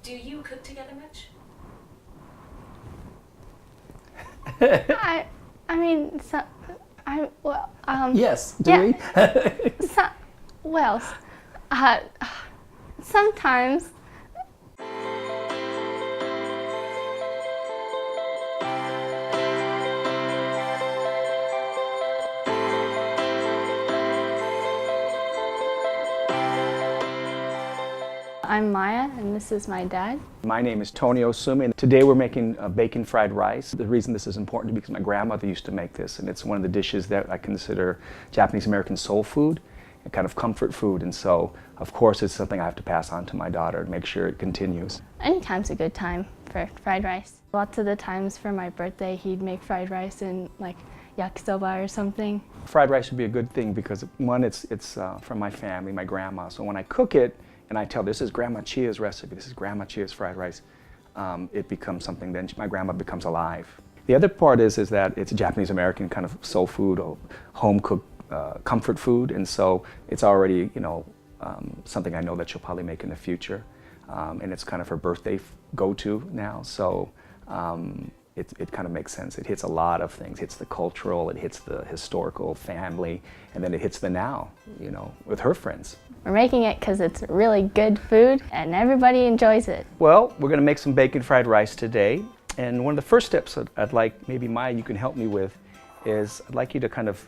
Do you cook together much? I mean, so, Yes, do yeah, we? well, uh, sometimes. I'm Maiya, and this is my dad. My name is Tony Osumi, and today we're making bacon fried rice. The reason this is important is because my grandmother used to make this, and it's one of the dishes that I consider Japanese American soul food, a kind of comfort food, and so, of course, it's something I have to pass on to my daughter to make sure it continues. Anytime's a good time for fried rice. Lots of the times for my birthday, he'd make fried rice and like yakisoba or something. Fried rice would be a good thing because, one, it's from my family, my grandma, so when I cook it, and I tell this is Grandma Chie's recipe, this is Grandma Chie's fried rice, it becomes something, then my grandma becomes alive. The other part is that it's a Japanese American kind of soul food or home cooked comfort food, and so it's already, something I know that she'll probably make in the future, and it's kind of her birthday go-to now, so it kind of makes sense. It hits a lot of things. It hits the cultural, it hits the historical family, and then it hits the now, with her friends. We're making it because it's really good food and everybody enjoys it. Well, we're going to make some bacon fried rice today, and one of the first steps I'd like, maybe Maiya, you can help me with, is I'd like you to kind of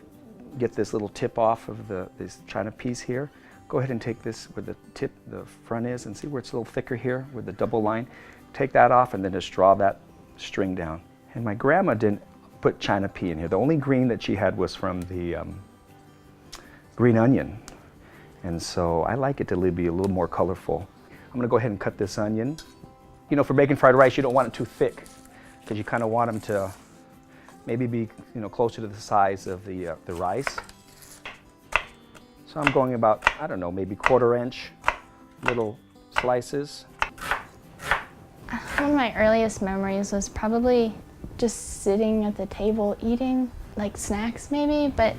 get this little tip off of this china piece here. Go ahead and take this where the front is, and see where it's a little thicker here with the double line. Take that off and then just draw that string down. And my grandma didn't put china pea in here. The only green that she had was from the green onion. And so I like it to be a little more colorful. I'm gonna go ahead and cut this onion. For bacon fried rice, you don't want it too thick because you kind of want them to maybe be closer to the size of the rice. So I'm going about, I don't know, maybe 1/4 inch little slices. One of my earliest memories was probably just sitting at the table eating, like snacks maybe, but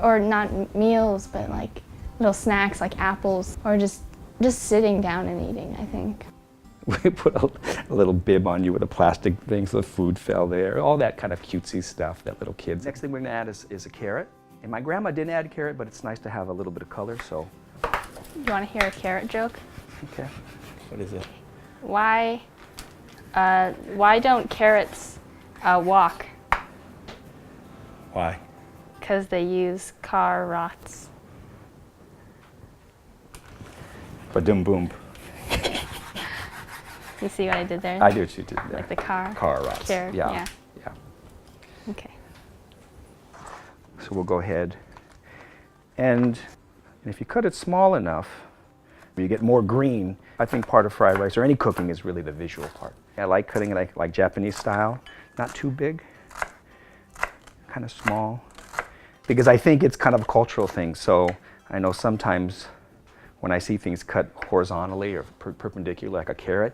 or not meals, but like little snacks like apples, or just sitting down and eating, I think. We put a little bib on you with a plastic thing so the food fell there, all that kind of cutesy stuff that little kids. Next thing we're gonna add is a carrot. And my grandma didn't add carrot, but it's nice to have a little bit of color, so. You wanna hear a carrot joke? Okay, what is it? Why don't carrots walk? Why? Because they use car rots. Ba-dum boom. You see what I did there? I do what you did there. Like the car? Car rots. Carrot, yeah. Okay. So we'll go ahead and if you cut it small enough, you get more green. I think part of fried rice or any cooking is really the visual part. I like cutting it like Japanese style, not too big, kind of small, because I think it's kind of a cultural thing. So I know sometimes when I see things cut horizontally or perpendicular like a carrot,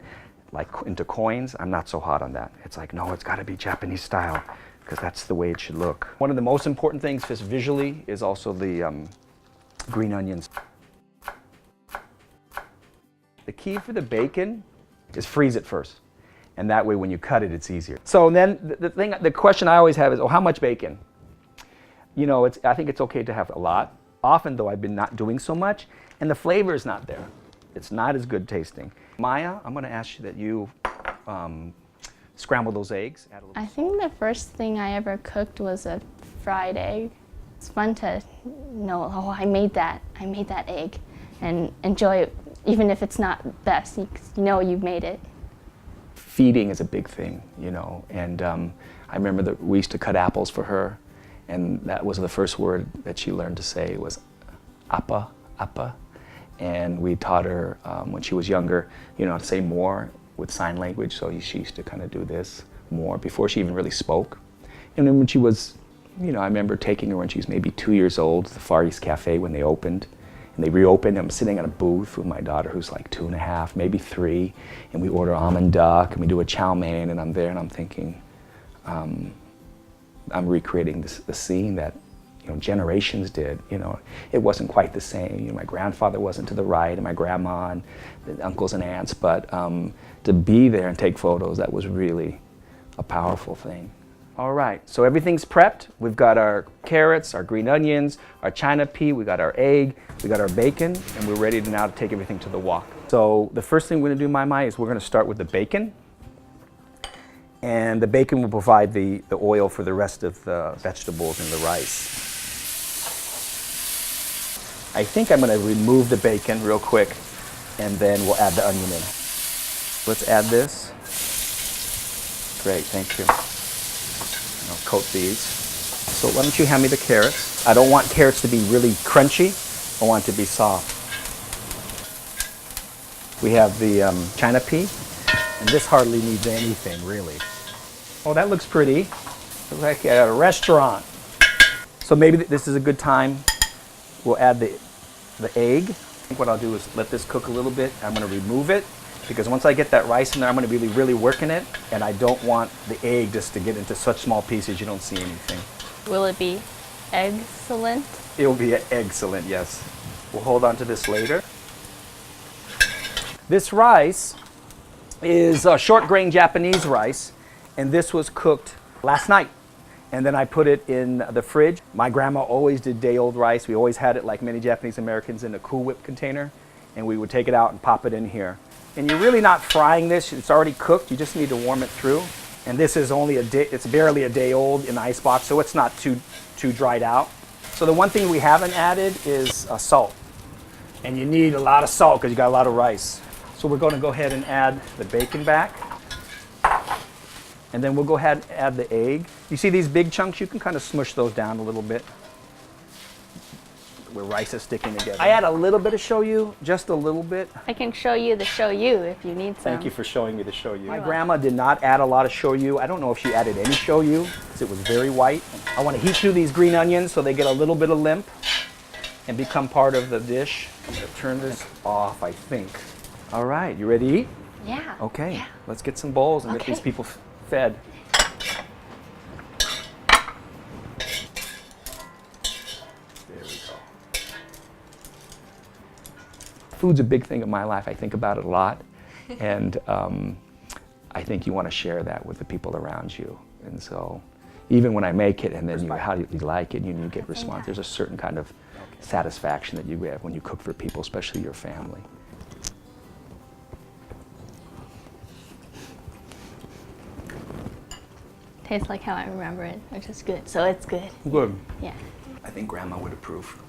like into coins, I'm not so hot on that. It's like, no, it's got to be Japanese style because that's the way it should look. One of the most important things just visually is also the green onions. The key for the bacon is freeze it first. And that way when you cut it, it's easier. So then the question I always have is, how much bacon? I think it's okay to have a lot. Often though, I've been not doing so much and the flavor is not there. It's not as good tasting. Maiya, I'm gonna ask you that you scramble those eggs. I think the first thing I ever cooked was a fried egg. It's fun to know, oh, I made that egg, and enjoy it, even if it's not best, you know you've made it. Feeding is a big thing, and I remember that we used to cut apples for her, and that was the first word that she learned to say was appa, appa. And we taught her when she was younger, to say more with sign language, so she used to kind of do this more before she even really spoke. And then when she was, I remember taking her when she was maybe 2 years old to the Far East Cafe when they opened. And they reopened. I'm sitting at a booth with my daughter who's like 2.5, maybe 3, and we order almond duck and we do a chow mein, and I'm there and I'm thinking, I'm recreating the scene that generations did. It wasn't quite the same. My grandfather wasn't to the right, and my grandma and the uncles and aunts, but to be there and take photos, that was really a powerful thing. All right, so everything's prepped. We've got our carrots, our green onions, our China pea, we got our egg, we got our bacon, and we're ready to now take everything to the wok. So the first thing we're gonna do, Maiya, is we're gonna start with the bacon. And the bacon will provide the oil for the rest of the vegetables and the rice. I think I'm gonna remove the bacon real quick, and then we'll add the onion in. Let's add this. Great, thank you. I'll coat these. So why don't you hand me the carrots? I don't want carrots to be really crunchy. I want it to be soft. We have the China pea, and this hardly needs anything, really. Oh, that looks pretty. Looks like at a restaurant. So maybe this is a good time. We'll add the egg. I think what I'll do is let this cook a little bit. I'm going to remove it, because once I get that rice in there, I'm going to be really working it, and I don't want the egg just to get into such small pieces you don't see anything. Will it be excellent? It will be excellent, yes. We'll hold on to this later. This rice is a short grain Japanese rice, and this was cooked last night. And then I put it in the fridge. My grandma always did day-old rice. We always had it, like many Japanese Americans, in a Cool Whip container, and we would take it out and pop it in here. And you're really not frying this, it's already cooked, you just need to warm it through. And this is only it's barely a day old in the icebox, so it's not too dried out. So the one thing we haven't added is salt. And you need a lot of salt because you got a lot of rice. So we're going to go ahead and add the bacon back. And then we'll go ahead and add the egg. You see these big chunks? You can kind of smush those down a little bit where rice is sticking together. I add a little bit of shoyu, just a little bit. I can show you the shoyu if you need some. Thank you for showing me the shoyu. My grandma did not add a lot of shoyu. I don't know if she added any shoyu because it was very white. I want to heat through these green onions so they get a little bit of limp and become part of the dish. I'm going to turn this off, I think. All right, you ready to eat? Yeah. Okay, yeah. Let's get some bowls and get these people fed. There we go. Food's a big thing in my life. I think about it a lot. And I think you want to share that with the people around you. And so even when I make it and then how do you like it, you get response. There's a certain kind of satisfaction that you have when you cook for people, especially your family. Tastes like how I remember it, which is good. So it's good. Good. Yeah. I think Grandma would approve.